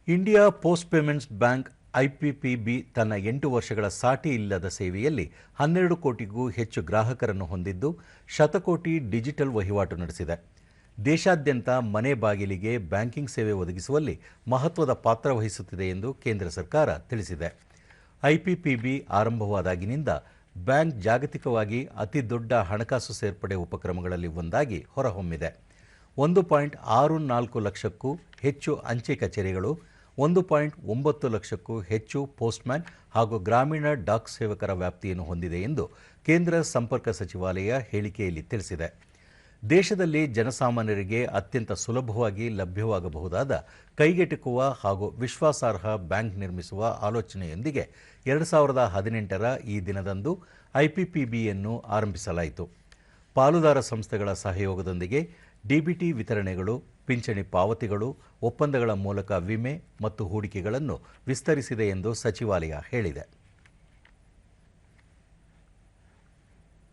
India post payments bank IPPB ತನ್ನ 8 ವರ್ಷಗಳ ಸಾಟಿ ಇಲ್ಲದ ಸೇವೆಯಲ್ಲಿ 12 ಕೋಟಿಗೂ ಹೆಚ್ಚು ಗ್ರಾಹಕರನ್ನು ಹೊಂದಿದ್ದು ಶತಕೋಟಿ ಡಿಜಿಟಲ್ ವಹಿವಾಟು ನಡೆಸಿದೆ. ದೇಶಾದ್ಯಂತ ಮನೆ ಬಾಗಿಲಿಗೆ ಬ್ಯಾಂಕಿಂಗ್ ಸೇವೆ ಒದಗಿಸುವಲ್ಲಿ ಮಹತ್ವದ ಪಾತ್ರ ವಹಿಸುತ್ತಿದೆ ಎಂದು ಕೇಂದ್ರ ಸರ್ಕಾರ ತಿಳಿಸಿದೆ. ಐಪಿಪಿಬಿ ಆರಂಭವಾದಾಗಿನಿಂದ ಬ್ಯಾಂಕ್ ಜಾಗತಿಕವಾಗಿ ಅತಿದೊಡ್ಡ ಹಣಕಾಸು ಸೇರ್ಪಡೆ ಉಪಕ್ರಮಗಳಲ್ಲಿ ಒಂದಾಗಿ ಹೊರಹೊಮ್ಮಿದೆ. 1.64 ಲಕ್ಷಕ್ಕೂ ಹೆಚ್ಚು ಅಂಚೆ ಕಚೇರಿಗಳು, 1.9 ಲಕ್ಷಕ್ಕೂ ಹೆಚ್ಚು ಪೋಸ್ಟ್ಮ್ಯಾನ್ ಹಾಗೂ ಗ್ರಾಮೀಣ ಡಾಕ್ ಸೇವಕರ ವ್ಯಾಪ್ತಿಯನ್ನು ಹೊಂದಿದೆ ಎಂದು ಕೇಂದ್ರ ಸಂಪರ್ಕ ಸಚಿವಾಲಯ ಹೇಳಿಕೆಯಲ್ಲಿ ತಿಳಿಸಿದೆ. ದೇಶದಲ್ಲಿ ಜನಸಾಮಾನ್ಯರಿಗೆ ಅತ್ಯಂತ ಸುಲಭವಾಗಿ ಲಭ್ಯವಾಗಬಹುದಾದ ಕೈಗೆಟುಕುವ ಹಾಗೂ ವಿಶ್ವಾಸಾರ್ಹ ಬ್ಯಾಂಕ್ ನಿರ್ಮಿಸುವ ಆಲೋಚನೆಯೊಂದಿಗೆ 2018ರ ಈ ದಿನದಂದು ಐಪಿಪಿಬಿಯನ್ನು ಆರಂಭಿಸಲಾಯಿತು. ಪಾಲುದಾರ ಸಂಸ್ಥೆಗಳ ಸಹಯೋಗದೊಂದಿಗೆ ಡಿಬಿಟಿ ವಿತರಣೆಗಳು, ಪಿಂಚಣಿ ಪಾವತಿಗಳು, ಒಪ್ಪಂದಗಳ ಮೂಲಕ ವಿಮೆ ಮತ್ತು ಹೂಡಿಕೆಗಳನ್ನು ವಿಸ್ತರಿಸಿದೆ ಎಂದು ಸಚಿವಾಲಯ ಹೇಳಿದೆ.